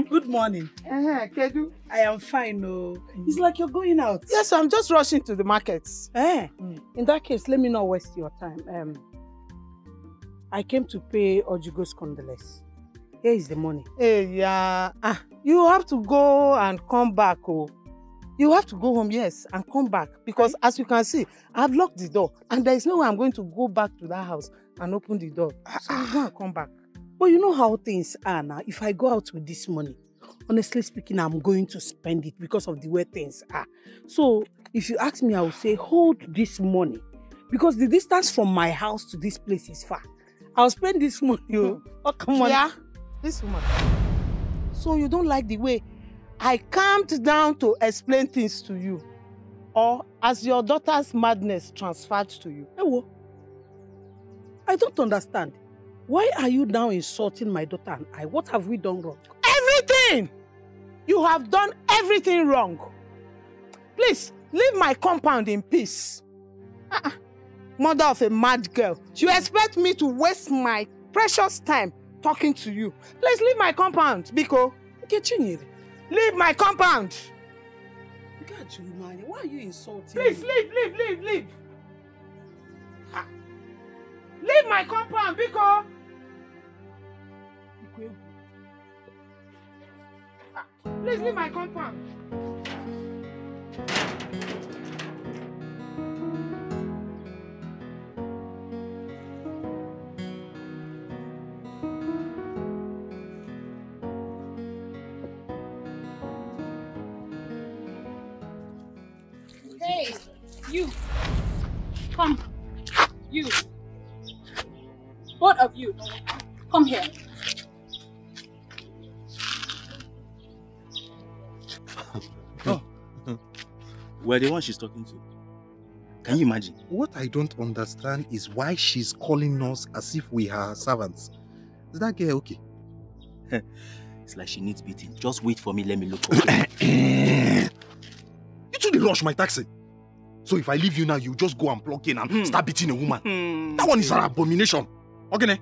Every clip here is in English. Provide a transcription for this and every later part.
Good morning. Kedu? I am fine, oh. It's like you're going out. Yes, I'm just rushing to the markets. In that case, let me not waste your time. I came to pay Ojugo's condolence. Here is the money. Hey, yeah. You have to go and come back, oh. You have to go home, yes, and come back. Because as you can see, I've locked the door. And there is no way I'm going to go back to that house and open the door. So you go and come back. But you know how things are now. If I go out with this money, honestly speaking, I'm going to spend it because of the way things are. So if you ask me, I will say, hold this money. Because the distance from my house to this place is far. I'll spend this money. Oh, come on. Yeah, this woman. So you don't like the way I calmed down to explain things to you? Or as your daughter's madness transferred to you? Ewo, I don't understand. Why are you now insulting my daughter and I? What have we done wrong? Everything! You have done everything wrong. Please, leave my compound in peace. Mother of a mad girl. You expect me to waste my precious time talking to you? Please leave my compound, Biko. Leave my compound. Why are you insulting Please, me? leave. Leave my compound, Biko. Please leave my compound. Hey, you. Come. You. Both of you. Come here. We're the one she's talking to. Can you imagine? What I don't understand is why she's calling us as if we are her servants. Is that girl okay? It's like she needs beating. Just wait for me, let me look. You two dey rush my taxi. So if I leave you now, you just go and plug in and start beating a woman. That one is an abomination. Okay?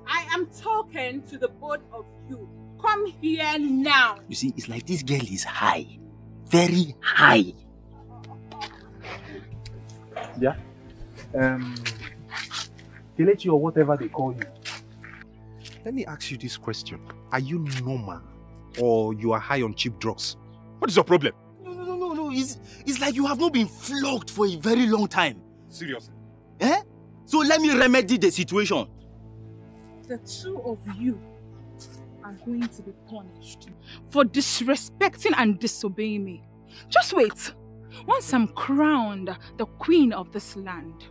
I am talking to the both of you. Come here now. You see, it's like this girl is high. Very high. Yeah. Kelechi or whatever they call you. Let me ask you this question. Are you normal or you are high on cheap drugs? What is your problem? No. It's like you have not been flogged for a very long time. Seriously? Eh? So let me remedy the situation. The two of you are going to be punished for disrespecting and disobeying me. Just wait. Once I'm crowned the queen of this land,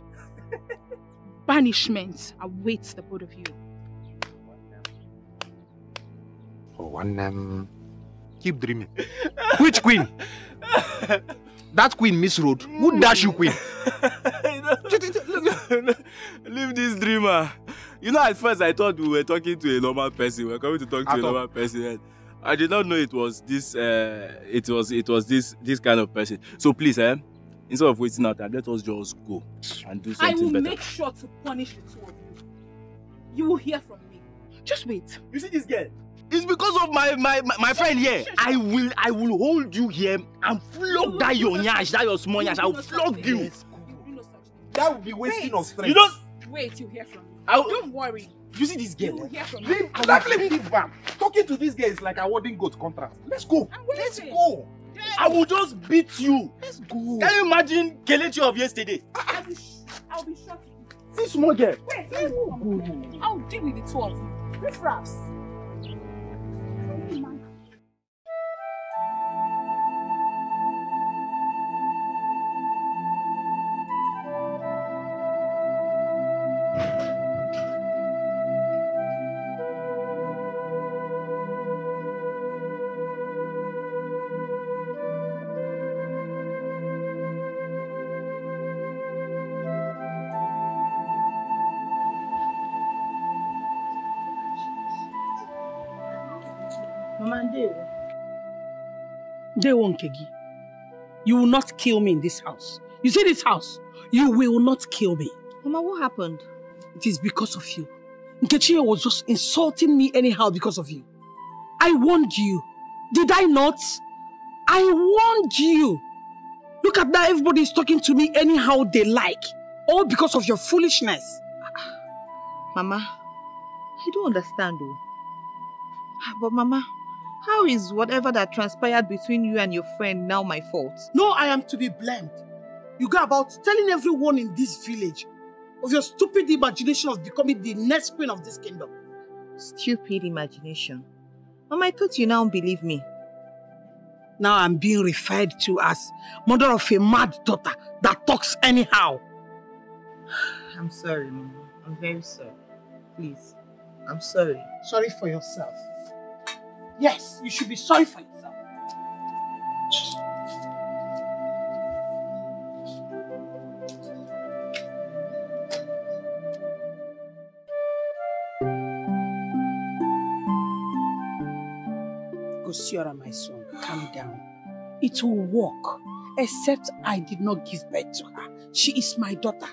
banishment awaits the both of you. Oh, and keep dreaming. Which queen? That queen, Miss Road. Who dash you, queen? Leave this dreamer. You know, at first I thought we were talking to a normal person. We were coming to talk to a normal person. I did not know it was this. It was this kind of person. So please, instead of waiting out there, let us just go and do something better. I will make sure to punish the two of you. You will hear from me. Just wait. You see this girl? It's because of my friend here. I will hold you here and flog that your nyash, that your small nyash. I will flog you. That would be wasting of strength. You don't wait. You hear from me. Don't worry. You see this girl? You will hear from me. Leave back. Talking to this girl is like awarding goat contract. Let's go. Let's go. I will just beat you. Let's go. Can you imagine Kelechi of yesterday? I'll be shot. This small girl. Wait, I'll deal with the two of you. Riffraffs. You will not kill me in this house. You see this house? You will not kill me. Mama, what happened? It is because of you. Nkechi was just insulting me anyhow because of you. I warned you. Did I not? I warned you. Look at that, everybody is talking to me anyhow they like. All because of your foolishness. Mama, I don't understand though. But Mama, how is whatever that transpired between you and your friend now my fault? No, I am to be blamed. You go about telling everyone in this village of your stupid imagination of becoming the next queen of this kingdom. Stupid imagination. Mama, I thought you now believe me. Now I'm being referred to as mother of a mad daughter that talks anyhow. I'm sorry, Mama. I'm very sorry. Please, I'm sorry. Sorry for yourself. Yes, you should be sorry for yourself. Gosiora, my son, calm down. It will work, except I did not give birth to her. She is my daughter.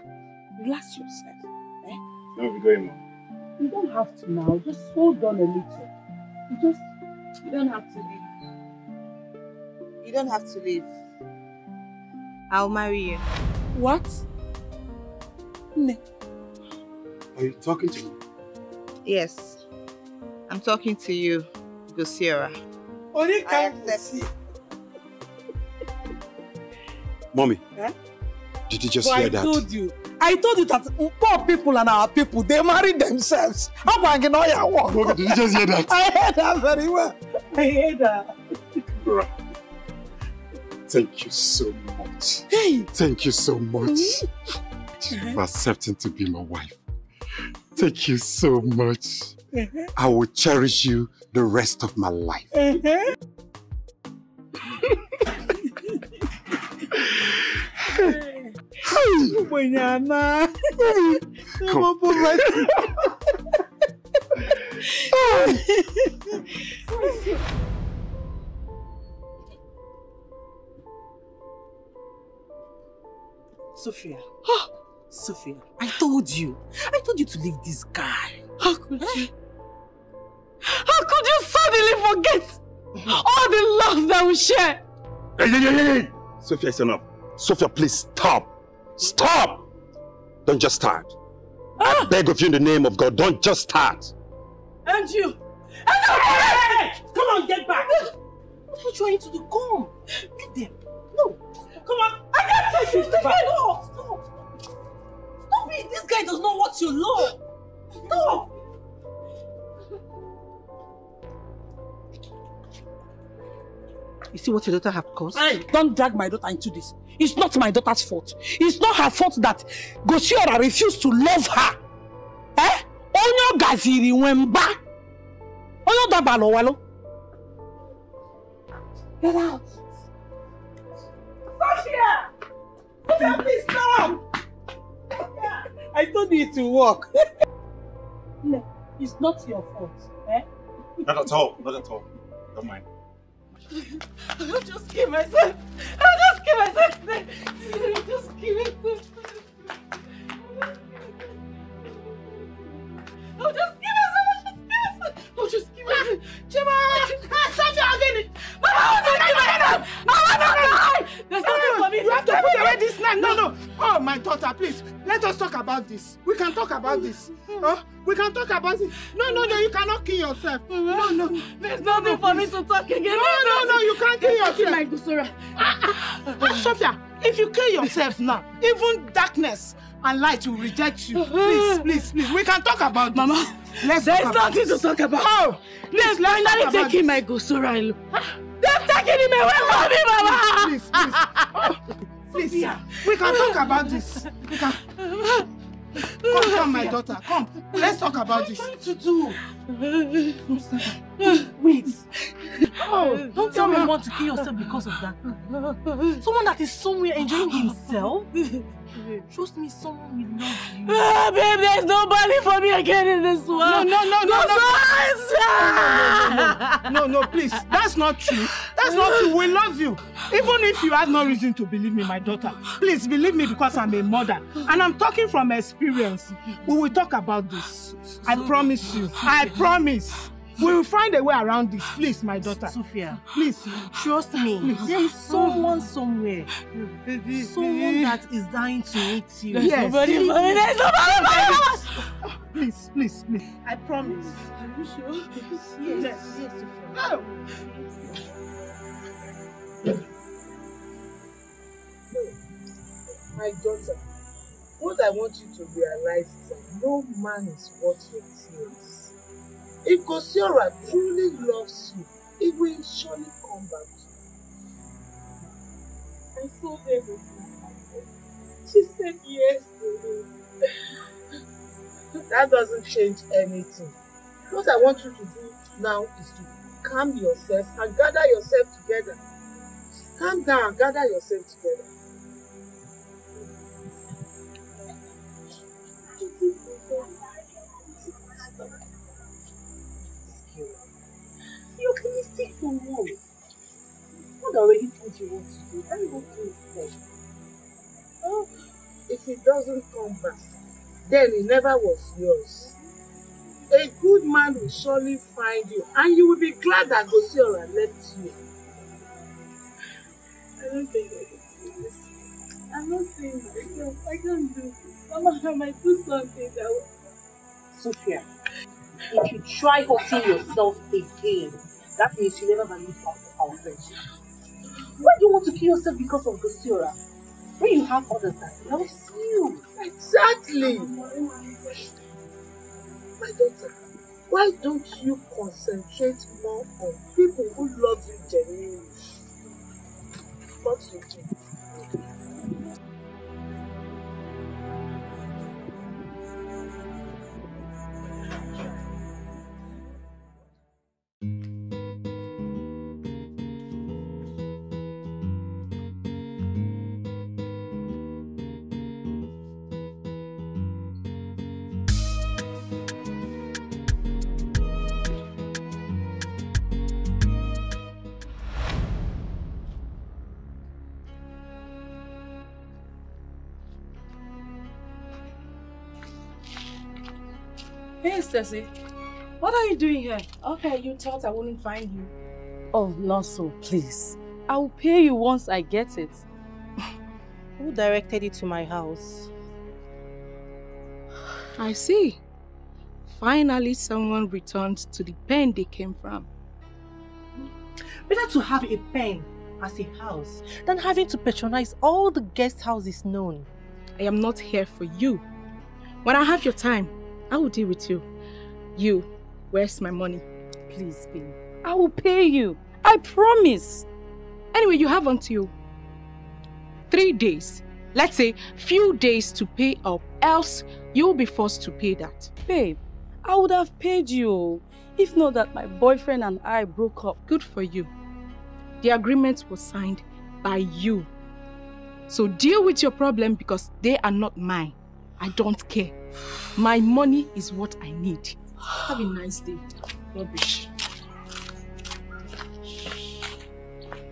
Relax yourself. Eh? No, we're going on. You don't have to now. Just hold on a little. You don't have to leave. You don't have to leave. I'll marry you. What? Ne. Are you talking to me? Yes. I'm talking to you, Gosiora. Only I accept. Mommy, eh? Did you just hear that? I told you that poor people and our people, they marry themselves. How am I going to walk? Mommy, did you just hear that? I heard that very well. I heard that. Thank you so much. Hey. Thank you so much for accepting to be my wife. Thank you so much. I will cherish you the rest of my life. Sophia. Sophia, I told you to leave this guy. How could you? How could you suddenly forget all the love that we share? Hey. Sophia, it's enough. Sophia, please stop. Stop! Don't just start. I beg of you in the name of God, don't just start. And you! Hey! Come on, get back! What are you trying to do? Come! Leave them. No! Come on! I can't take you! Stop! Stop it! This guy does not want your love! Stop! You see what your daughter has caused? Hey, don't drag my daughter into this. It's not my daughter's fault. It's not her fault that Gosiora refused to love her. Eh? Onyo gaziri wemba. Onyo dabalo walo. Get out. Sophia! Sophia, please stop! Sophia! I told you to walk. No, it's not your fault. Eh? Not at all. Not at all. Don't mind. I'll just kill myself. I'll just kill myself. Just kill myself. I'll just kill myself. I'll just kill myself. Chema! Sophia, again! Mama, I want to kill myself! I want to die! There's nothing for me. You have to put away this knife. No. Oh, my daughter, please. Let us talk about this. We can talk about this. We can talk about it. No, you cannot kill yourself. No. There's nothing for me to talk again. No, you can't kill yourself. My Gosiora. Sophia, if you kill yourself now, even darkness and light will reject you. Please. We can talk about this. Mama, there's nothing to talk about. Oh, please, let's not take my Gosiora. They're taking him away from me, Mama. Please. We can talk about this. We can. Come, my daughter. Come. Let's talk about this. What are you trying to do? Wait. Oh, don't tell me you want to kill yourself because of that. Someone that is somewhere enjoying himself. Trust me, someone will love you. Babe, there's nobody for me again in this world. No, please. That's not true. That's not true. We love you. Even if you have no reason to believe me, my daughter. Please believe me because I'm a mother. And I'm talking from experience. We will talk about this. I promise you. I promise. We will find a way around this. Please, my daughter. Sophia, Please. trust me. Please. There is someone somewhere. Someone that is dying to meet you. Yes. There's nobody. Please, please, please. I promise. Are you sure? Yes. Yes, Sophia. No. My daughter, what I want you to realize is that no man is worth your tears. If Kosiora truly loves you, he will surely come back to you. I saw them with my mother. She said yes to me. That doesn't change anything. What I want you to do now is to calm yourself and gather yourself together. Calm down and gather yourself together. You're optimistic for once. God already told you what to do. Let me go do it first. Oh, if he doesn't come back, then he never was yours. A good man will surely find you, and you will be glad that Gosiora left you. I don't think I can do this. I'm not saying myself. I can't do this. Mama, I might do something that will... Sophia, if you try hurting yourself again, that means you never value our friendship. Why do you want to kill yourself because of Gosiora? When you have others that loves you. Exactly. My daughter, why don't you concentrate more on people who love you genuinely? What you do? Hey, Stacy. What are you doing here? Okay, you thought I wouldn't find you. Oh, not so, please. I will pay you once I get it. Who directed you to my house? I see. Finally, someone returned to the pen they came from. Better to have a pen as a house than having to patronize all the guest houses known. I am not here for you. When I have your time, I will deal with you. You, where's my money? Please, babe. I will pay you. I promise. Anyway, you have until 3 days. Let's say few days to pay up, else you'll be forced to pay that. Babe, I would have paid you if not that my boyfriend and I broke up. Good for you. The agreement was signed by you. So deal with your problem because they are not mine. I don't care. My money is what I need. Have a nice day. Rubbish.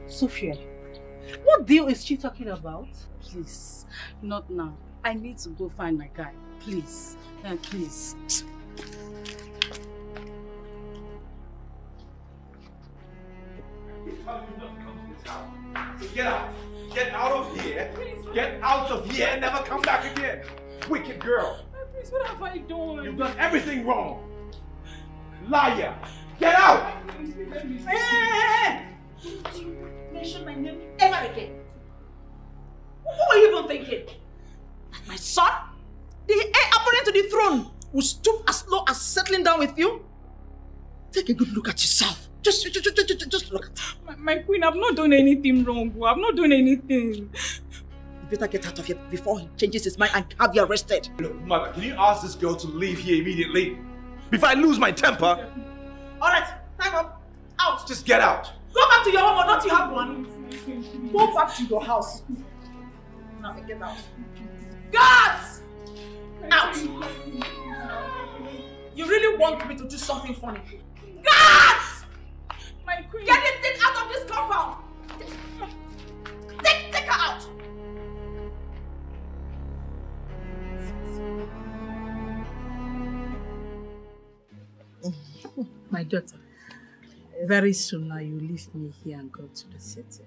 Sophia, what deal is she talking about? Please, not now. I need to go find my guy. Please, please. So get out. Get out of here. Get out of here and never come back again. Wicked girl. Please, what have I done? You've done everything wrong. Liar. Get out. Hey! Don't you mention my name ever again. What were you even thinking? That my son, the heir apparent to the throne, will stoop as low as settling down with you? Take a good look at yourself. Just look at it. My queen, I've not done anything wrong. I've not done anything. You better get out of here before he changes his mind and have you arrested. Look, mother, can you ask this girl to leave here immediately? Before I lose my temper. Alright, time up. Out. Just get out. Go back to your home or not you have one. Go back to your house. Now get out. Guards! Out! You really want me to do something funny? Guards! My queen! Get this thing out of this compound! Take her out! My daughter, very soon now you leave me here and go to the city.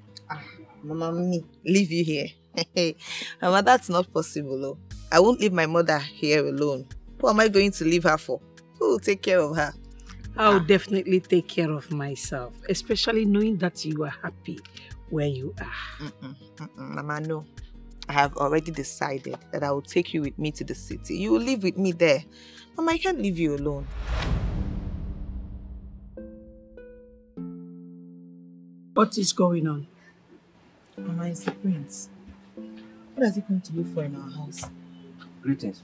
Mama, me leave you here? Mama, that's not possible. Oh. I won't leave my mother here alone. Who am I going to leave her for? Who will take care of her? I'll definitely take care of myself, especially knowing that you are happy where you are. Mama, no. I have already decided that I will take you with me to the city. You will live with me there. Mama, I can't leave you alone. What is going on? Mama, it's the prince. What does he come to look for in our house? Greetings.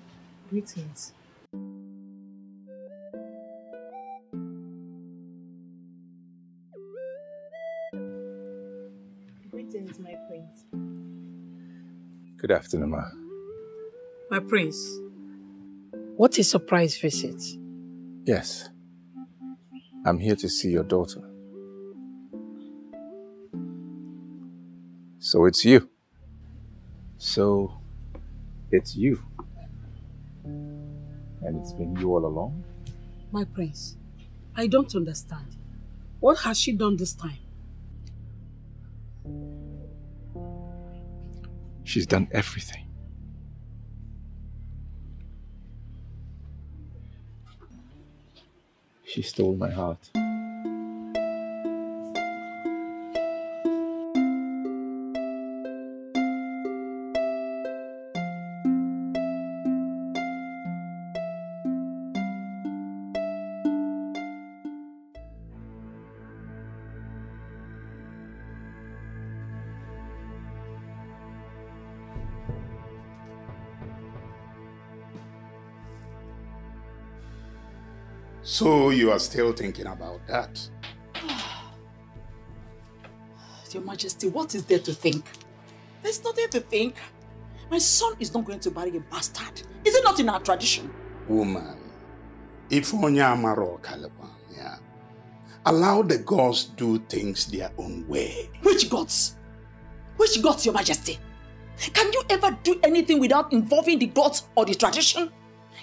Greetings. Greetings, my prince. Good afternoon, ma. My prince, what a surprise visit. Yes. I'm here to see your daughter. So it's you. And it's been you all along? My prince, I don't understand. What has she done this time? She's done everything. She stole my heart. So you are still thinking about that? Your Majesty, what is there to think? There's nothing to think. My son is not going to marry a bastard. Is it not in our tradition? Woman, if Onyamaro Calaban, yeah, allow the gods do things their own way. Which gods? Which gods, Your Majesty? Can you ever do anything without involving the gods or the tradition?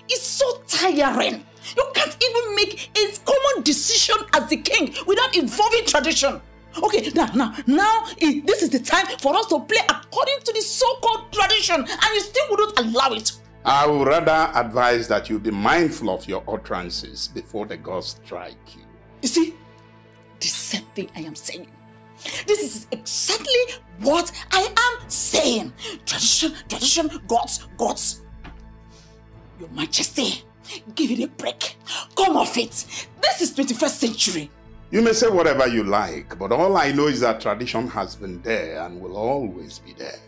It's so tiring. You can't even make a common decision as the king without involving tradition. Okay, now, this is the time for us to play according to the so-called tradition, and you still wouldn't allow it. I would rather advise that you be mindful of your utterances before the gods strike you. You see, the same thing I am saying. This is exactly what I am saying. Tradition, gods. Your Majesty, give it a break. Come off it. This is 21st century. You may say whatever you like, but all I know is that tradition has been there and will always be there.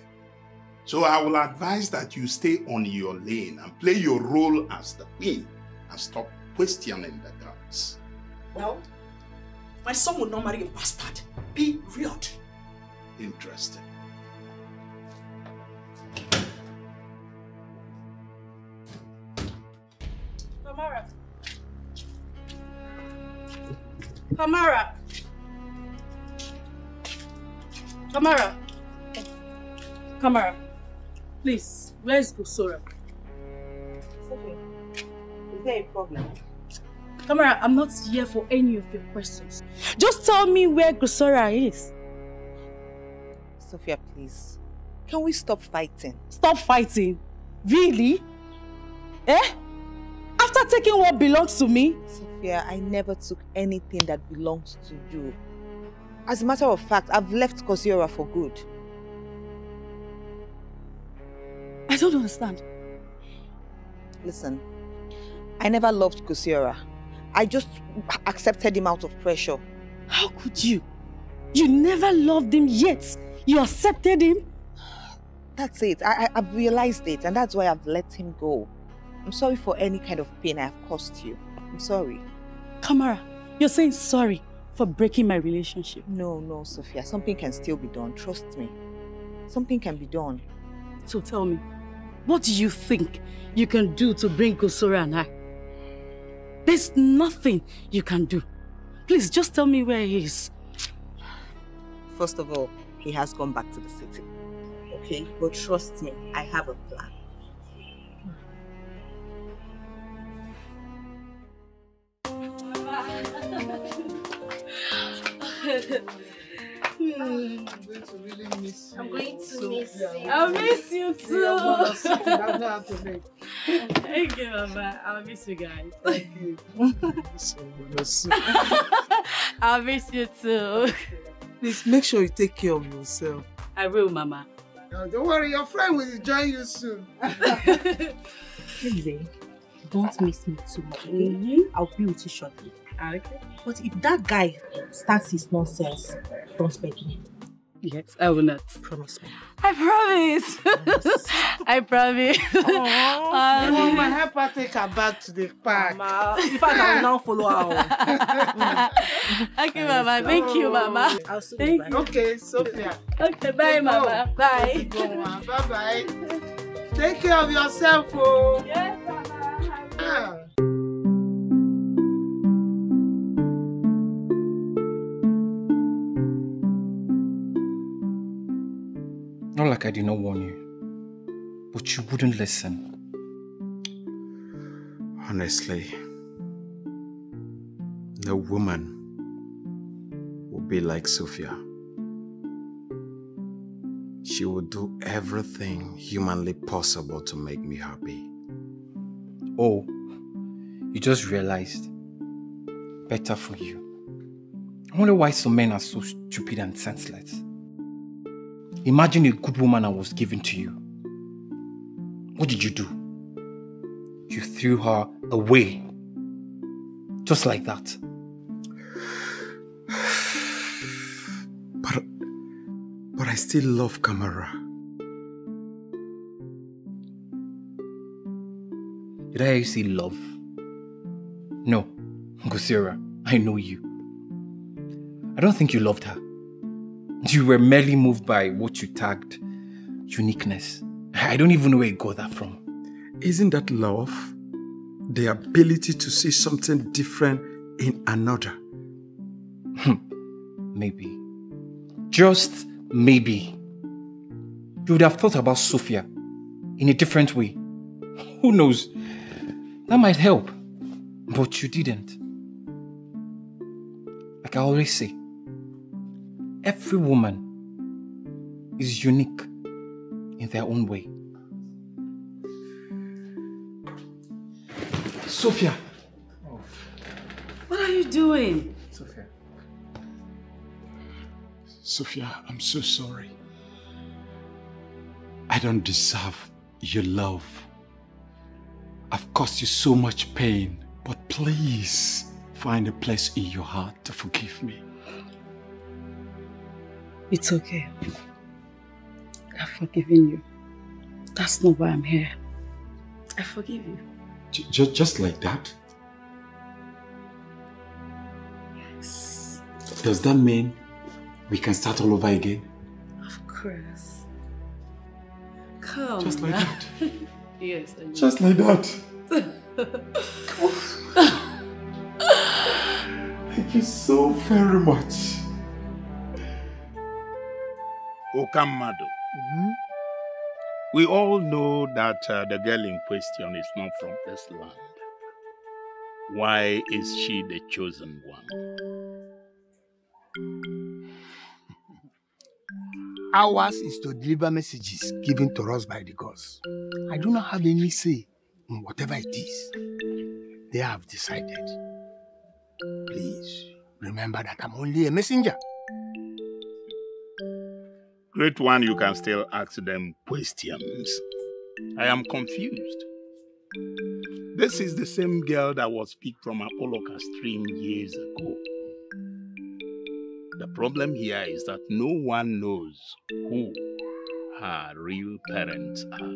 So I will advise that you stay on your lane and play your role as the queen and stop questioning the gods. Well, my son will not marry a bastard. Period. Interesting. Kamara, please, where is Gusora? It's okay. Is there a problem? Kamara, I'm not here for any of your questions. Just tell me where Gusora is. Sophia, please. Can we stop fighting? Stop fighting? Really? After taking what belongs to me? Sophia, I never took anything that belongs to you. As a matter of fact, I've left Kosiora for good. I don't understand. Listen, I never loved Kosiora. I just accepted him out of pressure. How could you? You never loved him yet. You accepted him? That's it. I've realized it, and that's why I've let him go. I'm sorry for any kind of pain I have caused you. I'm sorry. Kamara, you're saying sorry for breaking my relationship? No, Sophia. Something can still be done. Trust me. Something can be done. So tell me, what do you think you can do to bring Gusora and I? There's nothing you can do. Please, just tell me where he is. First of all, he has gone back to the city. Okay? But trust me, I have a plan. I'm going to really miss you. I'm going to miss you. I'll miss you too. Thank you, Mama. I'll miss you guys. Thank you. I'll miss you too. Please make sure you take care of yourself. I will, Mama. No, don't worry, your friend will join you soon. Please, don't miss me too much, okay? I'll be with you shortly. Okay. But if that guy starts his nonsense, don't spare me. Yes, I will not. Promise me. I promise. I promise. Oh, my help her take her back to the park. Mama, in fact, I will now follow her. Okay, Mama. Thank you, Mama. I'll see Thank you. Bye. you. Okay, Sophia. Okay, bye, Mama. Bye. Bye-bye. Take care of yourself, oh. Yes, Mama. Ah. Not like I did not warn you, but you wouldn't listen. Honestly, no woman will be like Sophia. She will do everything humanly possible to make me happy. Oh, you just realized. Better for you. I wonder why some men are so stupid and senseless. Imagine a good woman I was given to you. What did you do? You threw her away. Just like that. But I still love Kamara. Did I hear you say love? No, Gosira, I know you. I don't think you loved her. You were merely moved by what you tagged uniqueness. I don't even know where you got that from. Isn't that love? The ability to see something different in another. Maybe. Just maybe. You would have thought about Sophia in a different way. Who knows? That might help. But you didn't. Like I always say, every woman is unique in their own way. Sophia! Oh. What are you doing? Sophia. Sophia, I'm so sorry. I don't deserve your love. I've caused you so much pain, but please find a place in your heart to forgive me. It's okay. I've forgiven you. That's not why I'm here. I forgive you. Just like that? Yes. Does that mean we can start all over again? Of course. Come. Just like that? Yes. I Just like that? Thank you so very much. Okamado. We all know that the girl in question is not from this land. Why is she the chosen one? Ours is to deliver messages given to us by the gods. I do not have any say in whatever it is they have decided. Please remember that I'm only a messenger. Great one, you can still ask them questions. I am confused. This is the same girl that was picked from Apoloka stream years ago. The problem here is that no one knows who her real parents are.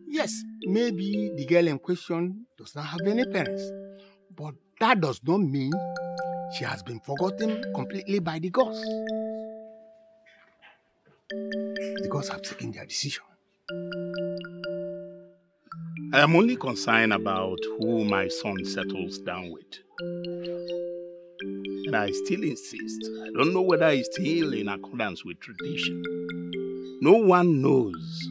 Yes, maybe the girl in question does not have any parents, but that does not mean she has been forgotten completely by the gods. The gods have taken their decision. I am only concerned about who my son settles down with. And I still insist, I don't know whether it's still in accordance with tradition. No one knows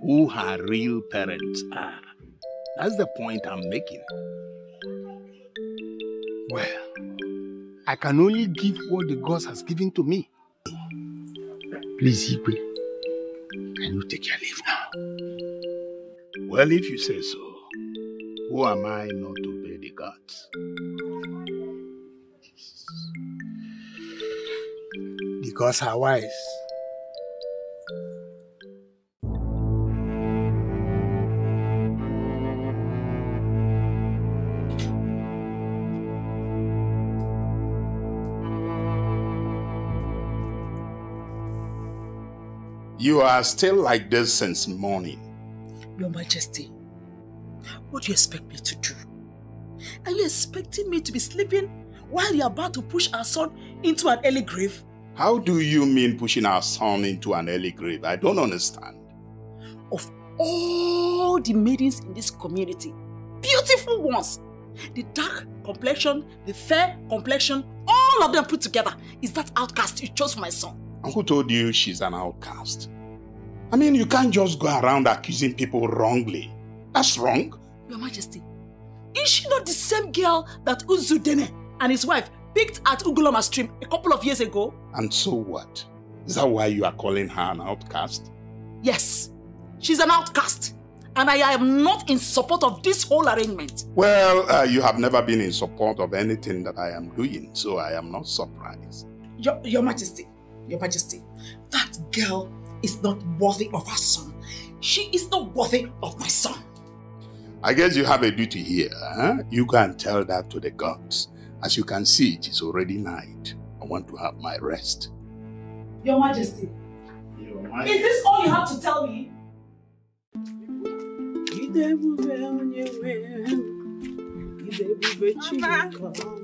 who her real parents are. That's the point I'm making. Well, I can only give what the gods has given to me. Please, Igwe, can you take your leave now? Well, if you say so, who am I not to obey the gods? The gods are wise. You are still like this since morning. Your Majesty, what do you expect me to do? Are you expecting me to be sleeping while you're about to push our son into an early grave? How do you mean pushing our son into an early grave? I don't understand. Of all the maidens in this community, beautiful ones, the dark complexion, the fair complexion, all of them put together, is that outcast you chose for my son? And who told you she's an outcast? I mean, you can't just go around accusing people wrongly. That's wrong. Your Majesty, is she not the same girl that Uzudene and his wife picked at Ugoloma stream a couple of years ago? And so what? Is that why you are calling her an outcast? Yes, she's an outcast. And I am not in support of this whole arrangement. Well, you have never been in support of anything that I am doing, so I am not surprised. Your Majesty, that girl is not worthy of her son. She is not worthy of my son. I guess you have a duty here, huh? You go and tell that to the gods. As you can see, it is already night. I want to have my rest. Your Majesty, is this all you have to tell me?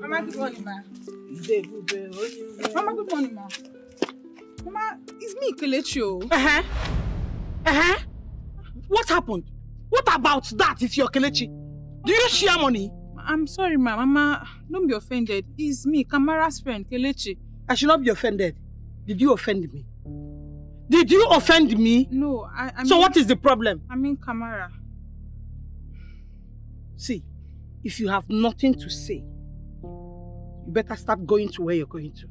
Mama, good morning, ma. Mama, good morning, ma. Mama, it's me, Kelechi. What happened? What about that if you're Kelechi? Do you share money? I'm sorry, ma. Mama, don't be offended. It's me, Kamara's friend, Kelechi. I should not be offended. Did you offend me? Did you offend me? No, So what is the problem? I mean Kamara. See, if you have nothing to say, you better start going to where you're going to.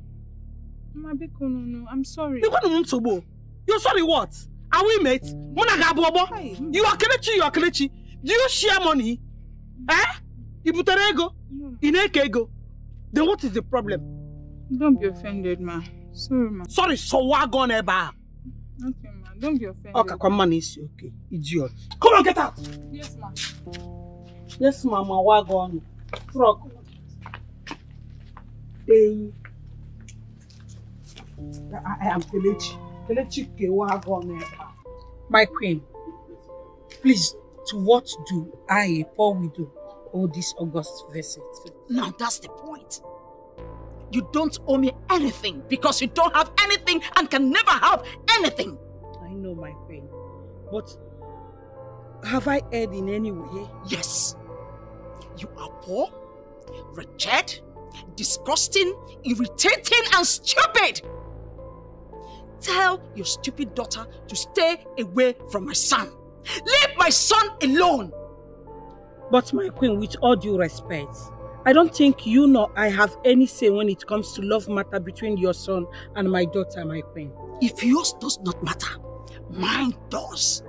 Mama, no, I'm sorry. You're sorry what? Are we mates? You are Kelechi, Do you share money? Ibuterego? Inekego? Then what is the problem? Don't be offended, ma. Sorry, ma. Sorry, so what gone eba? Okay, ma. Don't be offended. Okay, come on, is okay. Idiot. Come on, get out! Yes, ma. Yes, mama, what gone? Frog. I am Kelechi. Kelechi Kewagon. My queen, please, to what do I, a poor widow, owe this August visit? Now that's the point. You don't owe me anything because you don't have anything and can never have anything. I know, my queen, but have I erred in any way? Yes. You are poor, wretched, disgusting, irritating, and stupid. Tell your stupid daughter to stay away from my son. Leave my son alone. But my queen, with all due respect, I don't think you nor I have any say when it comes to love matter between your son and my daughter, my queen. If yours does not matter, mine does.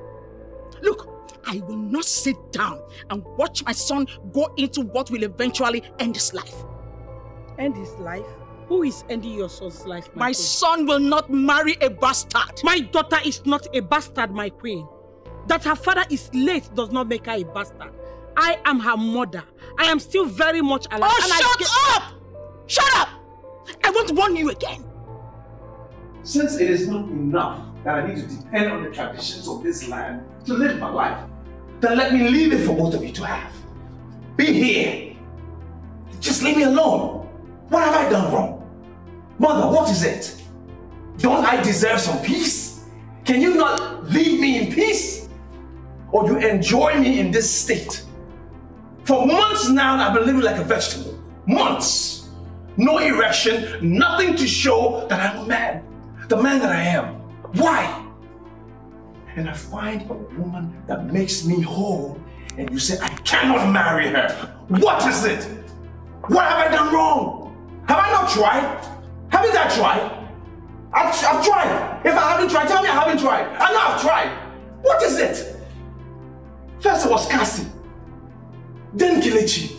Look, I will not sit down and watch my son go into what will eventually end his life. End his life? Who is ending your son's life, my queen? Son will not marry a bastard. My daughter is not a bastard, my queen. That her father is late does not make her a bastard. I am her mother. I am still very much alive. Oh, shut up! Shut up! I won't warn you again. Since it is not enough that I need to depend on the traditions of this land to live my life, then let me leave it for both of you to have. Be here. Just leave me alone. What have I done wrong? Mother, what is it? Don't I deserve some peace? Can you not leave me in peace? Or you enjoy me in this state? For months now, I've been living like a vegetable. Months. No erection, nothing to show that I'm a man. The man that I am. Why? And I find a woman that makes me whole, and you say I cannot marry her. What is it? What have I done wrong? Have I not tried? Haven't I tried? I've tried. If I haven't tried, tell me I haven't tried. I know I've tried. What is it? First it was Cassie, then Kelechi.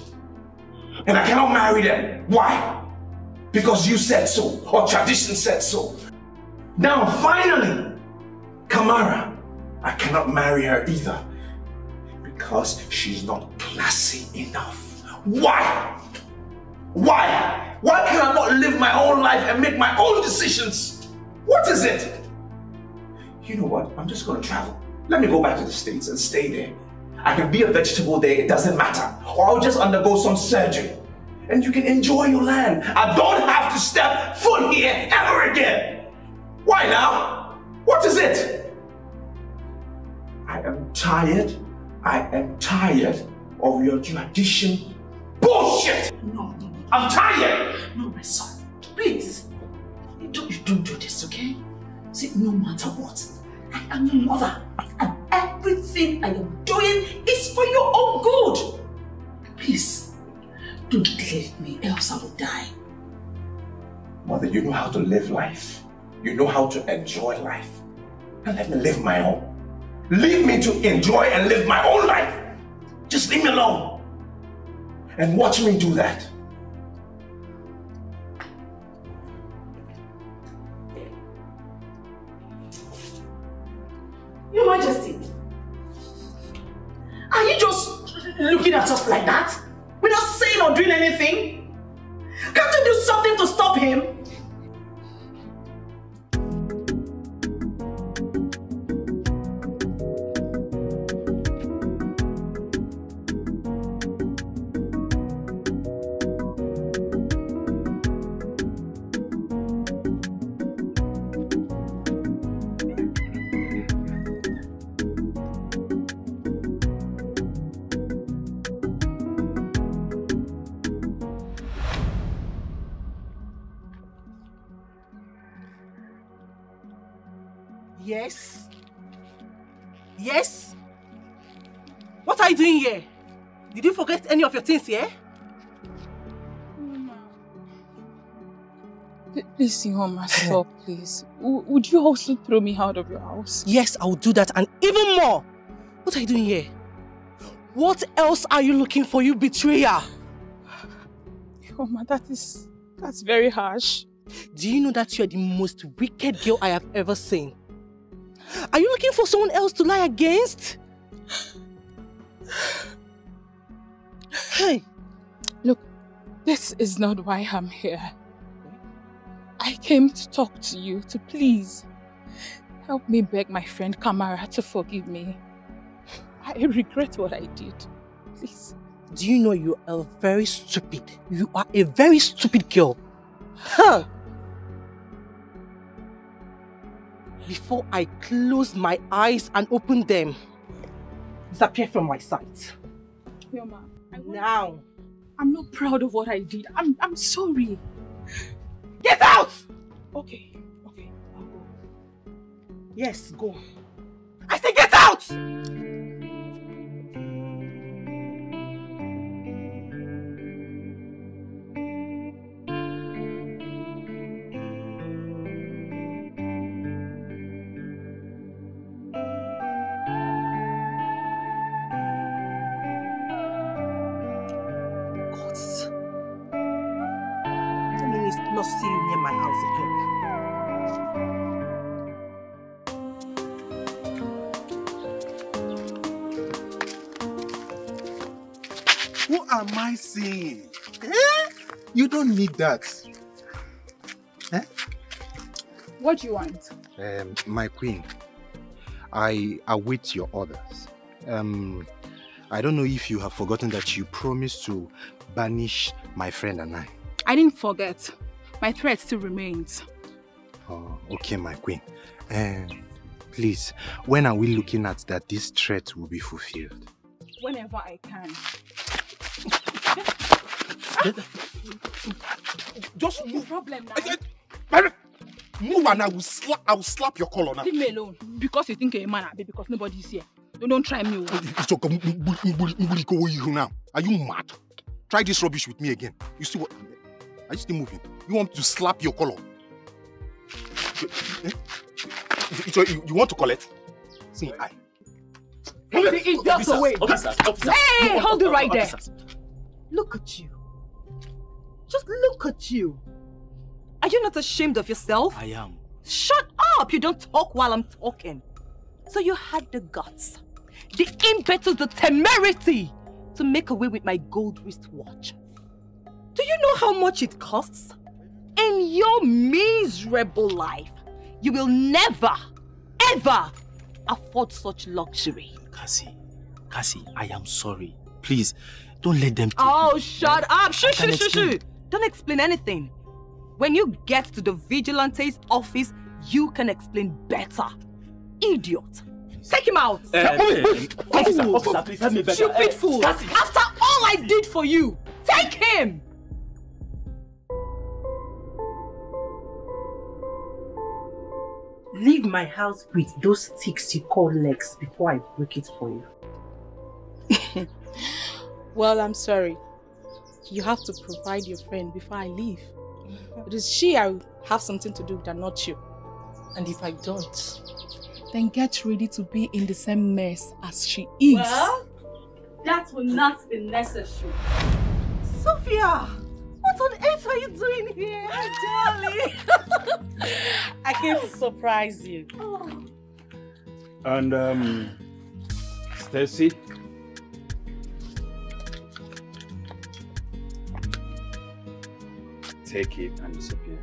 And I cannot marry them. Why? Because you said so, or tradition said so. Now finally, Kamara, I cannot marry her either. Because she's not classy enough. Why? Why? Why can I not live my own life and make my own decisions? What is it? You know what? I'm just going to travel. Let me go back to the States and stay there. I can be a vegetable there, it doesn't matter. Or I'll just undergo some surgery. And you can enjoy your land. I don't have to step foot here ever again. Why now? What is it? I am tired. I am tired of your tradition bullshit. No. I'm tired. No, my son. Please. You don't do this, okay? See, no matter what, I am your mother. And everything I am doing is for your own good. Please, don't leave me, else I will die. Mother, you know how to live life. You know how to enjoy life. Now let me live my own. Leave me to enjoy and live my own life. Just leave me alone. And watch me do that. Your Majesty, are you just looking at us like that? Without saying or doing anything? Can't you do something to stop him? Yes? Yes? What are you doing here? Did you forget any of your things here? Please, Ihoma, stop, please. Would you also throw me out of your house? Yes, I'll do that and even more. What are you doing here? What else are you looking for, you betrayer? Ihoma, that's very harsh. Do you know that you're the most wicked girl I have ever seen? Are you looking for someone else to lie against? Hey! Look, this is not why I'm here. I came to talk to you, to please help me beg my friend Kamara to forgive me. I regret what I did. Please. Do you know you are very stupid? You are a very stupid girl. Huh? Before I close my eyes and open them, disappear from my sight. Ihoma, now. I'm not proud of what I did. I'm sorry. Get out! Okay, I'll go. Yes, go. I say get out! Not see you near my house again. Who am I seeing? You don't need that. What do you want? My queen, I await your orders. I don't know if you have forgotten that you promised to banish my friend and I. I didn't forget. My threat still remains. Oh, okay, my queen. Please, when are we looking at that this threat will be fulfilled? Whenever I can. Just move. Problem now. Move and I will slap your collar now. Leave me alone. Because you think you're a man, because nobody's here. Don't try me. Now. Are you mad? Try this rubbish with me again. You see what? Are you still moving? You want me to slap your collar? So you want to collect? See, I. Take the idiot away! Officers! Hey, hold it right there! Officers. Look at you. Just look at you. Are you not ashamed of yourself? I am. Shut up! You don't talk while I'm talking. So you had the guts, the impetus, the temerity to make away with my gold wristwatch. Do you know how much it costs? In your miserable life, you will never, ever afford such luxury. Cassie, I am sorry. Please, don't let them take Oh, me. shut up! Shoo. explain. Don't explain anything. When you get to the vigilante's office, you can explain better. Idiot. Take him out. Officer, please help me better. Stupid fool. Cassie. After all I did for you, take him. Leave my house with those sticks you call legs before I break it for you. Well, I'm sorry. You have to provide your friend before I leave. It is she I have something to do with and not you. And if I don't? Then get ready to be in the same mess as she is. Well, that will not be necessary. Sophia, what on earth are you doing here? Darling. I came to surprise you. And Stacy, take it and disappear.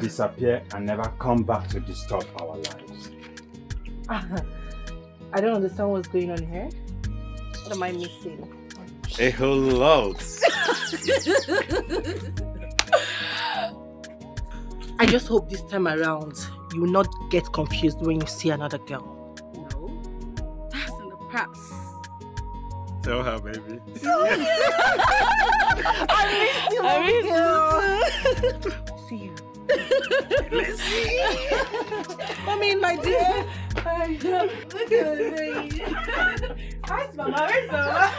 Disappear and never come back to disturb our lives. I don't understand what's going on here. What am I missing? A whole lot. I just hope this time around you will not get confused when you see another girl. No, that's in the past. Tell her, baby. I miss you. See you. Let's see. Come in, my dear. Look at me. Where's Mama? Where's Mama?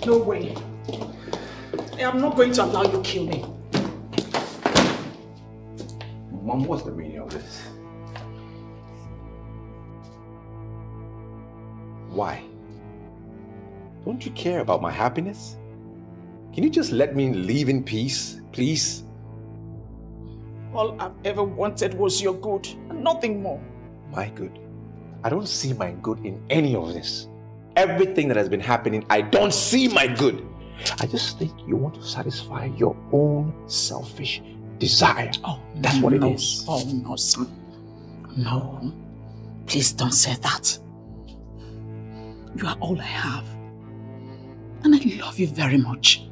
No way. I am not going to allow you to kill me. Mom, what's the meaning of this? Why? Don't you care about my happiness? Can you just let me live in peace, please? All I've ever wanted was your good and nothing more. My good? I don't see my good in any of this. Everything that has been happening, I don't see my good. I just think you want to satisfy your own selfish desire. Oh, that's what it is. Oh, no, son. No. Please don't say that. You are all I have. And I love you very much.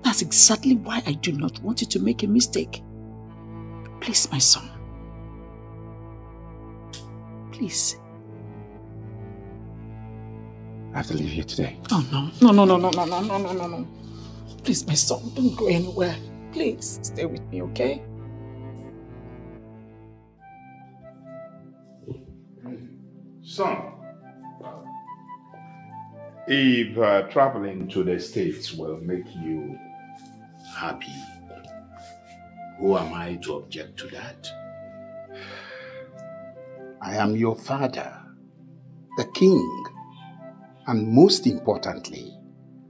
That's exactly why I do not want you to make a mistake. Please, my son. Please. I have to leave here today. Oh, no. Please, my son, don't go anywhere. Please, stay with me, okay? Son, if traveling to the States will make you happy, who am I to object to that? I am your father, the king. And most importantly,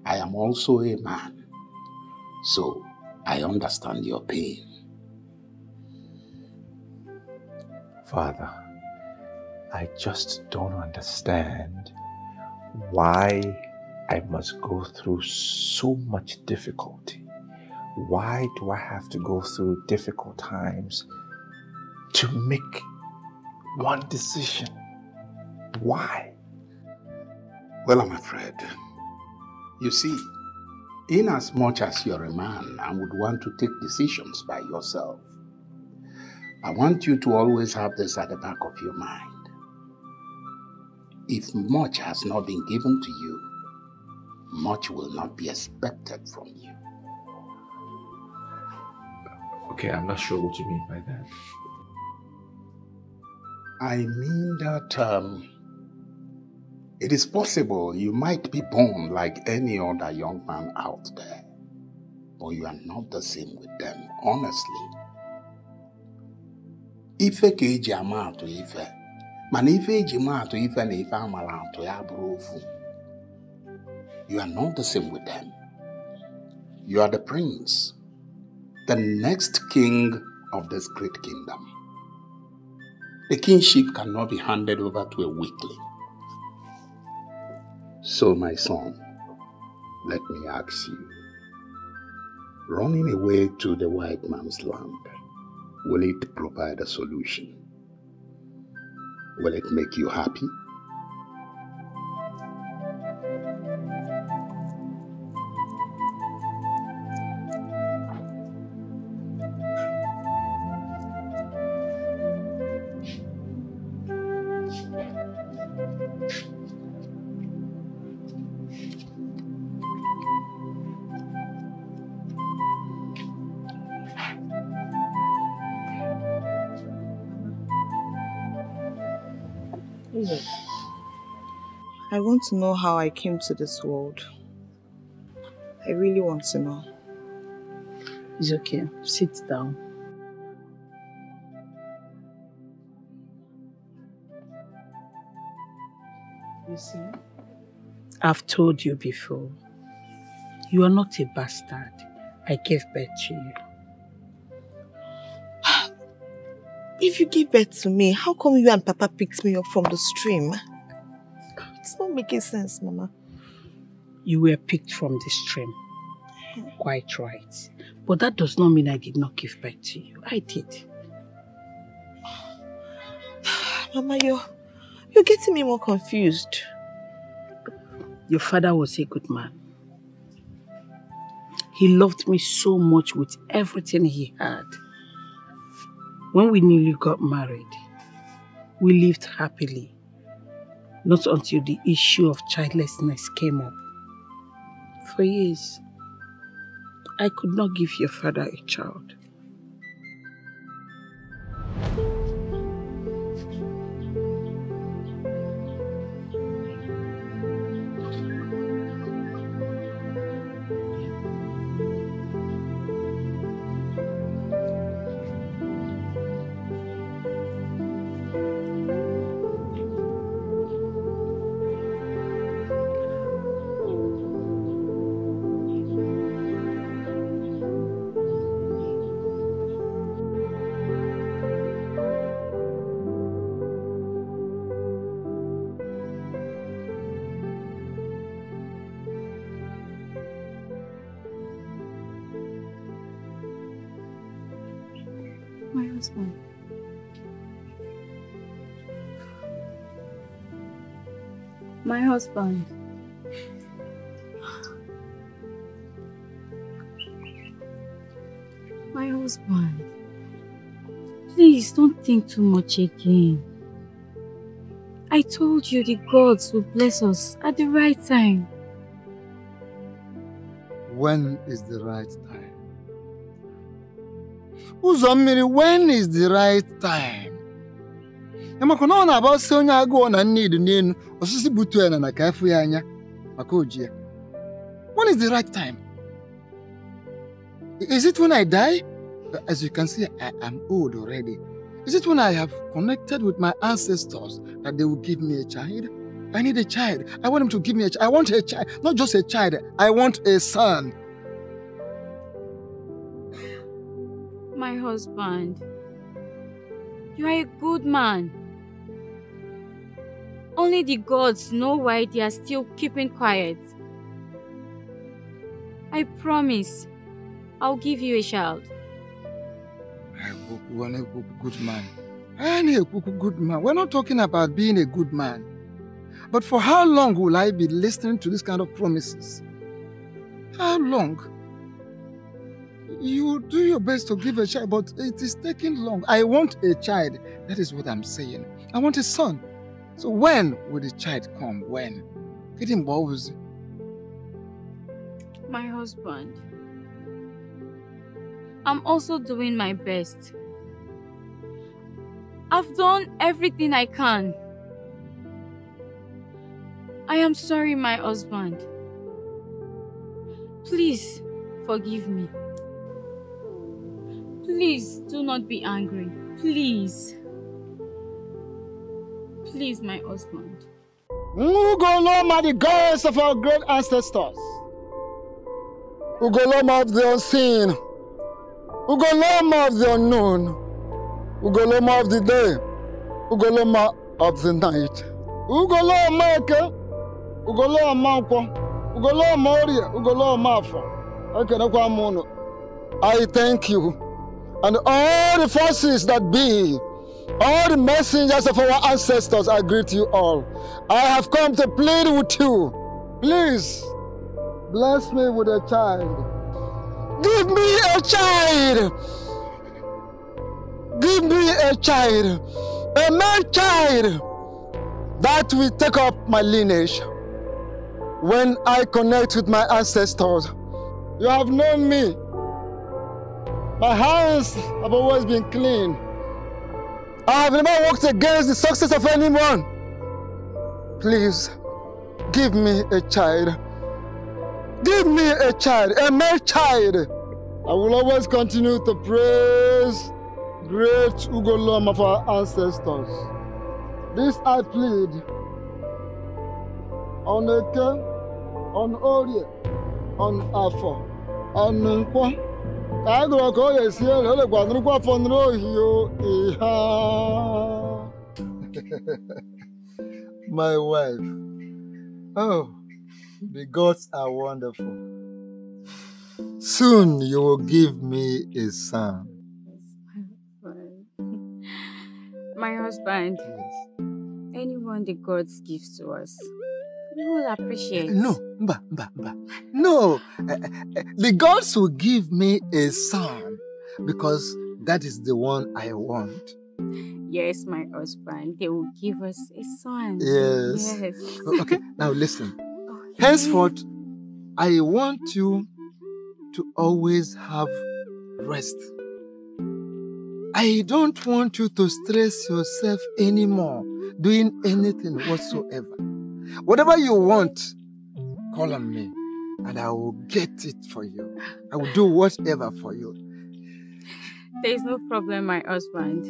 I am also a man. So I understand your pain. Father, I just don't understand why I must go through so much difficulty. Why do I have to go through difficult times to make one decision? Why? Well, I'm afraid. You see, In as much as you're a man and would want to take decisions by yourself, I want you to always have this at the back of your mind. If much has not been given to you, much will not be expected from you. Okay, I'm not sure what you mean by that. I mean that it is possible you might be born like any other young man out there, but you are not the same with them, honestly. Ife ka eji ama atụ ife, mana ife eji ma atụ ife na ife amala atụ ya bụrụ ofu. You are not the same with them. You are the prince, the next king of this great kingdom. The kingship cannot be handed over to a weakling. So, my son, let me ask you, running away to the white man's land, will it provide a solution? Will it make you happy? I want to know how I came to this world. I really want to know. It's okay. Sit down. You see, I've told you before, you are not a bastard. I gave birth to you. If you give birth to me, how come you and Papa picked me up from the stream? It's not making sense, Mama. You were picked from the stream. Quite right. But that does not mean I did not give birth to you. I did. Mama, you're getting me more confused. Your father was a good man. He loved me so much with everything he had. When we nearly got married, we lived happily. Not until the issue of childlessness came up. For years, I could not give your father a child. My husband. My husband. My husband. Please don't think too much again. I told you the gods will bless us at the right time. When is the right time? Uzomiri, when is the right time? Emakono about Sonya go on and need name osisi butu na na kafu ya anya makoji. When is the right time? Is it when I die? As you can see, I am old already. Is it when I have connected with my ancestors that they will give me a child? I need a child. I want them to give me a child. I want a child, not just a child. I want a son. My husband, you are a good man. Only the gods know why they are still keeping quiet. I promise, I'll give you a child. Good man. I need a good man. We're not talking about being a good man. But for how long will I be listening to this kind of promises? How long? You do your best to give a child, but it is taking long. I want a child. That is what I'm saying. I want a son. So when will the child come? When? Get him balls. My husband. I'm also doing my best. I've done everything I can. I am sorry, my husband. Please, forgive me. Please, do not be angry. Please. Please, my husband. Ugoloma, the gods of our great ancestors. Ugoloma of the unseen. Ugoloma of the unknown. Ugoloma of the day. Ugoloma of the night. Ugoloma eke. Ugoloma nkwo. Ugoloma orie. Ugoloma afọ. Ekenekwa m unu. I thank you. And all the forces that be, all the messengers of our ancestors, I greet you all. I have come to plead with you. Please, bless me with a child. Give me a child. Give me a child. A male child that will take up my lineage. When I connect with my ancestors, you have known me. My hands have always been clean. I have never worked against the success of anyone. Please, give me a child. Give me a child, a male child. I will always continue to praise great Ugoloma of our ancestors. This I plead on Eke, on Orie, on Afo, on Nkwa. My wife. Oh, the gods are wonderful. Soon you will give me a son. My husband. Yes. Anyone the gods give to us, we will appreciate. No, no. The gods will give me a son because that is the one I want. Yes, my husband. They will give us a son. Yes. Yes. Okay, now listen. Henceforth, I want you to always have rest. I don't want you to stress yourself anymore doing anything whatsoever. Whatever you want, call on me and I will get it for you. I will do whatever for you. There is no problem, my husband.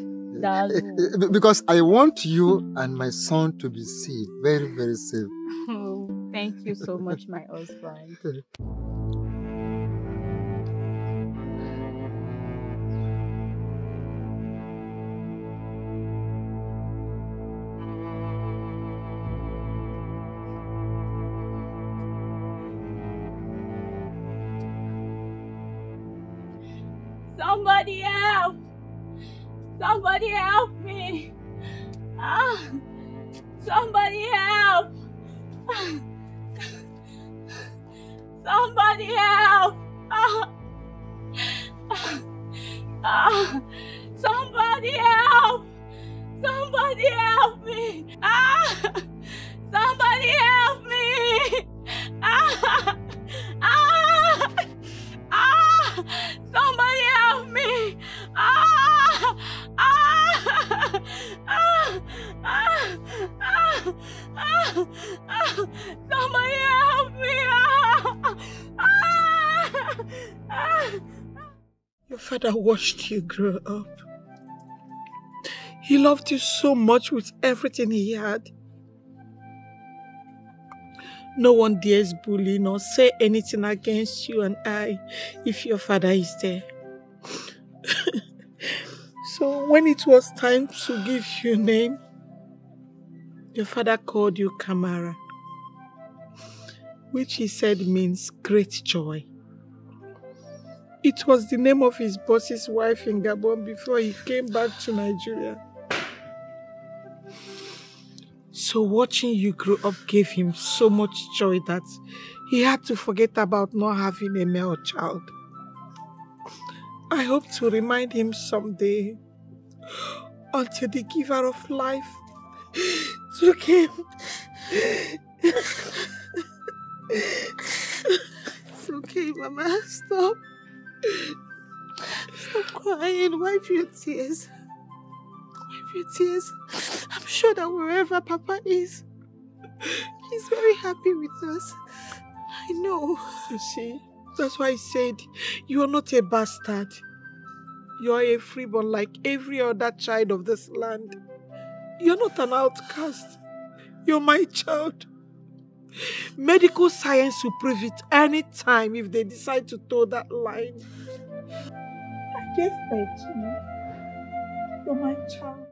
Because I want you and my son to be safe, very, very safe. Oh, thank you so much, my husband. Somebody help! Somebody help me! Somebody help! Somebody help! Somebody help! Somebody help me! Somebody help me! Somebody help me! Somebody help me! Your father watched you grow up. He loved you so much with everything he had. No one dares bully nor say anything against you and I if your father is there. So when it was time to give you a name, your father called you Kamara, which he said means great joy. It was the name of his boss's wife in Gabon before he came back to Nigeria. So watching you grow up gave him so much joy that he had to forget about not having a male child. I hope to remind him someday, until the giver of life took him. It's okay, Mama. Stop. Stop crying. Wipe your tears. Wipe your tears. I'm sure that wherever Papa is, he's very happy with us. I know. You see, that's why I said you are not a bastard. You are a freeborn like every other child of this land. You're not an outcast. You're my child. Medical science will prove it any time if they decide to toe that line. I gave birth to you. You're my child.